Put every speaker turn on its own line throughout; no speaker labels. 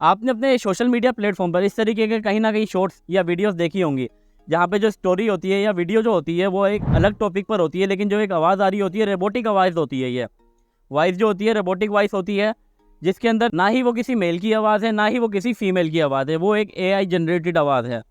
आपने अपने social media platform पर इस तरीके के कहीं ना कहीं शॉर्ट्स या वीडियोस देखी होंगी, जहाँ पे जो स्टोरी होती है या वीडियो जो होती है वो एक अलग टॉपिक पर होती है, लेकिन जो एक आवाज़ आ रही होती है रोबोटिक आवाज़ होती है। ये वॉइस जो होती है रोबोटिक वॉइस होती है, जिसके अंदर ना ही वो किसी मेल की आवाज़ है, ना ही वो किसी फीमेल की आवाज़ है। वो एक AI जनरेटेड आवाज़ है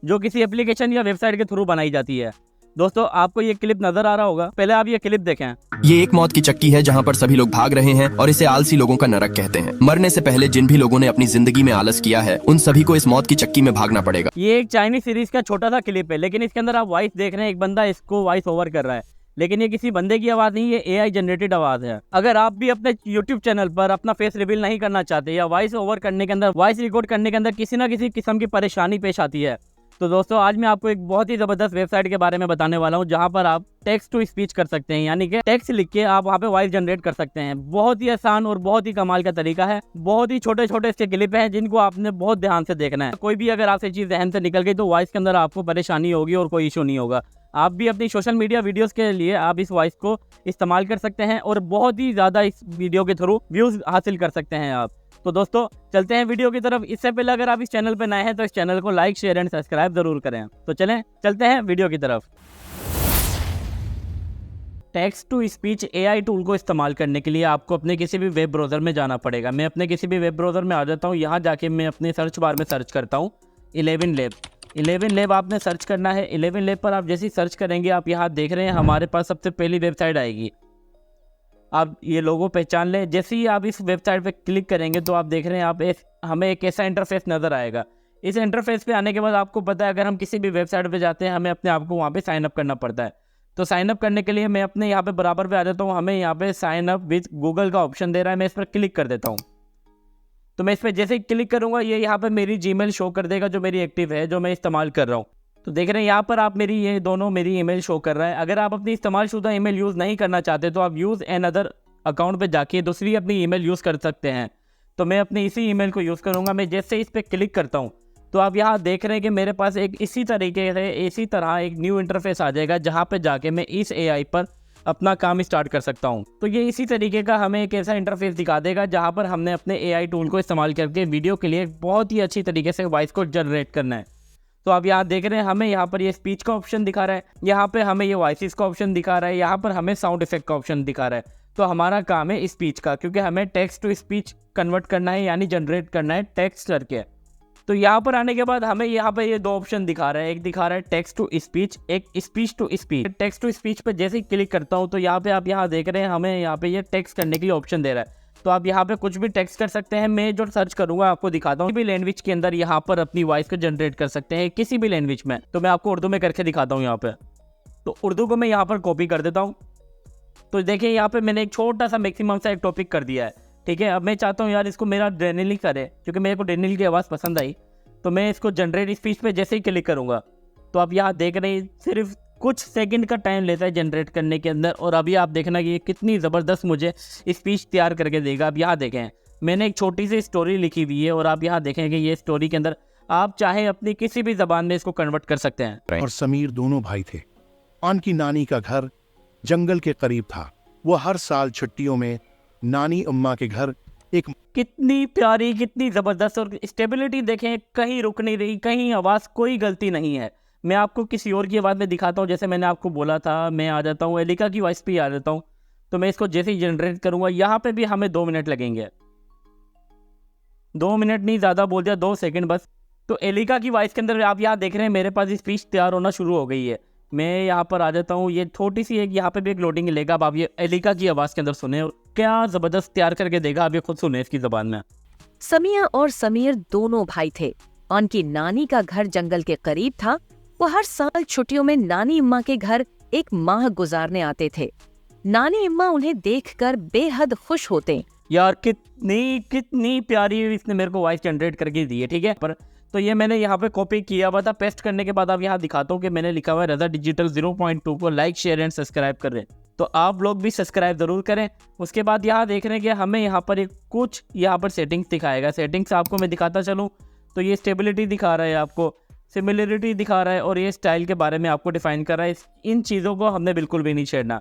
जो किसी एप्लीकेशन या वेबसाइट के थ्रू बनाई जाती है। दोस्तों, आपको ये क्लिप नज़र आ रहा होगा, पहले आप ये क्लिप देखें।
ये एक मौत की चक्की है जहां पर सभी लोग भाग रहे हैं और इसे आलसी लोगों का नरक कहते हैं। मरने से पहले जिन भी लोगों ने अपनी जिंदगी में आलस किया है उन सभी को इस मौत की चक्की में भागना पड़ेगा।
ये एक चाइनीज सीरीज का छोटा सा क्लिप है, लेकिन इसके अंदर आप वॉइस देख रहे हैं, एक बंदा इसको वॉइस ओवर कर रहा है, लेकिन ये किसी बंदे की आवाज़ नहीं, ये AI जनरेटेड आवाज़ है। अगर आप भी अपने YouTube चैनल पर अपना फेस रिवील नहीं करना चाहते या वॉइस ओवर करने के अंदर, वॉइस रिकॉर्ड करने के अंदर किसी ना किसी किस्म की परेशानी पेश आती है, तो दोस्तों आज मैं आपको एक बहुत ही ज़बरदस्त वेबसाइट के बारे में बताने वाला हूं, जहां पर आप टेक्स्ट टू स्पीच कर सकते हैं, यानी कि टेक्स्ट लिख के आप वहां पे वॉइस जनरेट कर सकते हैं। बहुत ही आसान और बहुत ही कमाल का तरीका है। बहुत ही छोटे छोटे इसके क्लिप हैं जिनको आपने बहुत ध्यान से देखना है। कोई भी अगर आपसे चीज़ जहन से निकल गई तो वॉइस के अंदर आपको परेशानी होगी और कोई इशू नहीं होगा। आप भी अपनी सोशल मीडिया वीडियोस के लिए आप इस वॉइस को इस्तेमाल कर सकते हैं और बहुत ही ज़्यादा इस वीडियो के थ्रू व्यूज़ हासिल कर सकते हैं आप। तो दोस्तों चलते हैं वीडियो की तरफ। इससे पहले अगर आप इस चैनल पर नए हैं तो इस चैनल को लाइक, शेयर एंड सब्सक्राइब जरूर करें। तो चलते हैं वीडियो की तरफ। Text to speech AI tool को इस्तेमाल करने के लिए आपको अपने किसी भी वेब ब्राउज़र में जाना पड़ेगा। मैं अपने किसी भी वेब ब्राउज़र में आ जाता हूँ। यहाँ जाके मैं अपने सर्च बार में सर्च करता हूँ 11 लैब। 11 लैब आपने सर्च करना है। 11 लैब पर आप जैसे ही सर्च करेंगे, आप यहाँ देख रहे हैं हमारे पास सबसे पहली वेबसाइट आएगी। आप ये लोगो पहचान लें। जैसे ही आप इस वेबसाइट पे क्लिक करेंगे तो आप देख रहे हैं हमें एक ऐसा इंटरफेस नज़र आएगा। इस इंटरफेस पे आने के बाद आपको पता है, अगर हम किसी भी वेबसाइट पे जाते हैं हमें अपने आप को वहाँ पे साइन अप करना पड़ता है। तो साइन अप करने के लिए मैं अपने यहाँ पे बराबर पे आ जाता हूँ। हमें यहाँ पे साइन अप विद गूगल का ऑप्शन दे रहा है। मैं इस पर क्लिक कर देता हूँ। तो मैं इस पर जैसे ही क्लिक करूँगा ये यहाँ पर मेरी Gmail शो कर देगा जो मेरी एक्टिव है, जो मैं इस्तेमाल कर रहा हूँ। तो देख रहे हैं यहाँ पर आप ये दोनों मेरी ईमेल शो कर रहा है। अगर आप अपनी इस्तेमाल शुदा ईमेल यूज़ नहीं करना चाहते तो आप यूज़ एन अदर अकाउंट पे जाके दूसरी अपनी ईमेल यूज़ कर सकते हैं। तो मैं अपनी इसी ईमेल को यूज़ करूँगा। मैं जैसे इस पर क्लिक करता हूँ तो आप यहाँ देख रहे हैं कि मेरे पास एक इसी तरीके से इसी तरह एक न्यू इंटरफेस आ जाएगा, जहाँ पे जाके मैं इस AI पर अपना काम स्टार्ट कर सकता हूँ। तो ये इसी तरीके का हमें एक ऐसा इंटरफेस दिखा देगा जहाँ पर हमने अपने AI टूल को इस्तेमाल करके वीडियो के लिए बहुत ही अच्छी तरीके से वॉइस को जनरेट करना है। तो आप यहाँ देख रहे हैं हमें यहाँ पर ये स्पीच का ऑप्शन दिखा रहा है, यहाँ पे हमें ये वॉइसेस का ऑप्शन दिखा रहा है, यहाँ पर हमें साउंड इफेक्ट का ऑप्शन दिखा रहा है। तो हमारा काम है स्पीच का, क्योंकि हमें टेक्स्ट टू स्पीच कन्वर्ट करना है, यानी जनरेट करना है टेक्स्ट करके। तो यहाँ पर आने के बाद हमें यहाँ पर ये दो ऑप्शन दिखा रहा है। एक दिखा रहा है टेक्स्ट टू स्पीच, एक speech to speech. Text to speech पे जैसे ही क्लिक करता हूँ तो यहाँ पे आप देख रहे हैं हमें यहाँ पे ये टेक्स्ट करने के लिए ऑप्शन दे रहा है। तो आप यहाँ पे कुछ भी टेक्स्ट कर सकते हैं। मैं जो सर्च करूंगा आपको दिखाता हूँ, किसी भी लैंग्वेज के अंदर यहाँ पर अपनी वॉइस को जनरेट कर सकते हैं, किसी भी लैंग्वेज में। तो मैं आपको उर्दू में करके दिखाता हूँ यहाँ पे। तो उर्दू को मैं यहाँ पर कॉपी कर देता हूँ। तो देखिए यहाँ पे मैंने एक छोटा सा मैक्सिमम सा एक टॉपिक कर दिया है, ठीक है। अब मैं चाहता हूँ यार इसको मेरा डैनियल ही करे, क्योंकि मेरे को डैनियल की आवाज़ पसंद आई। तो मैं इसको जनरेट स्पीच पे जैसे ही क्लिक करूँगा तो आप यहाँ देख रहे हैं सिर्फ कुछ सेकंड का टाइम लेता है जनरेट करने के अंदर। और अभी आप देखना कि ये कितनी ज़बरदस्त मुझे स्पीच तैयार करके देगा। अब यहाँ देखें मैंने एक छोटी सी स्टोरी लिखी हुई है, और आप यहाँ देखें कि ये स्टोरी के अंदर आप चाहे अपनी किसी भी ज़बान में इसको कन्वर्ट कर सकते हैं।
और समीर दोनों भाई थे। उनकी नानी का घर जंगल के करीब था। वो हर साल छुट्टियों में नानी अम्मा के घर एक
कितनी प्यारी, कितनी ज़बरदस्त, और स्टेबिलिटी देखें, कहीं रुक नहीं रही, कहीं आवाज़, कोई गलती नहीं है। मैं आपको किसी और की आवाज़ में दिखाता हूँ। जैसे मैंने आपको बोला था, मैं आ जाता हूँ एलिका की वॉइस पे आ जाता हूँ। तो मैं इसको जैसे ही जनरेट करूँगा, यहाँ पे भी हमें 2 मिनट लगेंगे। 2 मिनट नहीं, ज़्यादा बोल दिया, 2 सेकंड बस। तो एलिका की वॉइस के अंदर आप यहाँ देख रहे हैं मेरे पास स्पीच तैयार होना शुरू हो गई है। मैं यहाँ पर आ जाता हूँ। ये छोटी सी एक यहाँ पे भी एक लोडिंग लेगा। अब आप ये एलिका की आवाज़ के अंदर सुने, और क्या ज़बरदस्त तैयार करके देगा। आप ये खुद सुने इसकी ज़बान में।
समिया और समीर दोनों भाई थे। उनकी नानी का घर जंगल के करीब था। वो हर साल छुट्टियों में नानी अम्मा के घर एक माह गुजारने आते थे। नानी अम्मा उन्हें देखकर बेहद खुश होते।
यार कितनी प्यारी इसने मेरे को वॉइस जनरेट करके दी है, ठीक है। पर तो ये मैंने यहाँ पे कॉपी किया हुआ था। पेस्ट करने के बाद आप यहाँ दिखाता हूँ कि मैंने लिखा हुआ है रज़ा डिजिटल 0.2 को लाइक, शेयर एंड सब्सक्राइब कर रहे हैं। तो आप लोग भी सब्सक्राइब जरूर करें। उसके बाद यहाँ देख रहे हैं कि हमें यहाँ पर कुछ यहाँ पर सेटिंग्स दिखाएगा। सेटिंग्स आपको मैं दिखाता चलूँ तो ये स्टेबिलिटी दिखा रहा है, आपको सिमिलरिटी दिखा रहा है, और ये स्टाइल के बारे में आपको डिफाइन कर रहा है। इन चीज़ों को हमने बिल्कुल भी नहीं छेड़ना।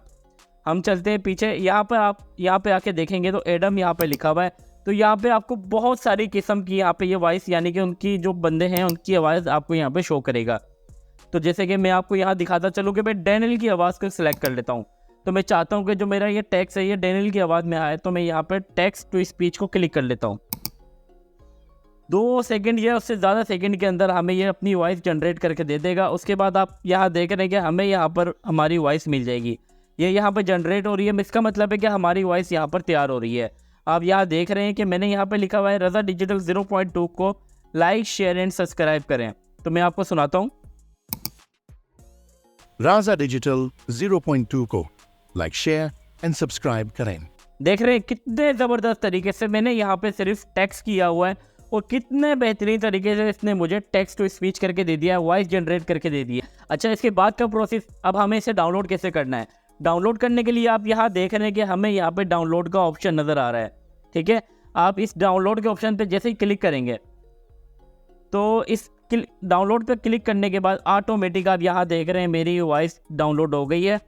हम चलते हैं पीछे। यहाँ पे आप यहाँ पे आके देखेंगे तो एडम यहाँ पे लिखा हुआ है। तो यहाँ पे आपको बहुत सारी किस्म की यहाँ पे ये वॉइस यानी कि उनकी जो बंदे हैं उनकी आवाज़ आपको यहाँ पे शो करेगा। तो जैसे कि मैं आपको यहाँ दिखाता चलूँ कि मैं डैनियल की आवाज़ को सिलेक्ट कर लेता हूँ। तो मैं चाहता हूँ कि जो मेरा ये टेक्स्ट है ये डैनियल की आवाज़ में आए, तो मैं यहाँ पे टेक्स्ट टू स्पीच को क्लिक कर लेता हूँ। 2 सेकंड या उससे ज़्यादा सेकंड के अंदर हमें ये अपनी वॉइस जनरेट करके दे देगा। उसके बाद आप यहाँ देख रहे हैं कि हमें यहाँ पर हमारी वॉइस मिल जाएगी। ये यहाँ पर जनरेट हो रही है, इसका मतलब है कि हमारी वॉइस यहाँ पर तैयार हो रही है। आप यहाँ देख रहे हैं कि मैंने यहाँ पर लिखा हुआ है रज़ा डिजिटल 0.2 को लाइक शेयर एंड सब्सक्राइब करें। तो मैं आपको सुनाता हूँ।
राजा डिजिटल 0.2 को लाइक शेयर एंड सब्सक्राइब करें।
देख रहे हैं कितने ज़बरदस्त तरीके से मैंने यहाँ पे सिर्फ टेक्स्ट किया हुआ है और कितने बेहतरीन तरीके से इसने मुझे टेक्स्ट टू स्पीच करके दे दिया है, वॉइस जनरेट करके दे दी है। अच्छा, इसके बाद का प्रोसेस, अब हमें इसे डाउनलोड कैसे करना है। डाउनलोड करने के लिए आप यहाँ देख रहे हैं कि हमें यहाँ पे डाउनलोड का ऑप्शन नज़र आ रहा है। ठीक है, आप इस डाउनलोड के ऑप्शन पे जैसे ही क्लिक करेंगे तो इस डाउनलोड पे क्लिक करने के बाद ऑटोमेटिक आप यहाँ देख रहे हैं मेरी वॉइस डाउनलोड हो गई है।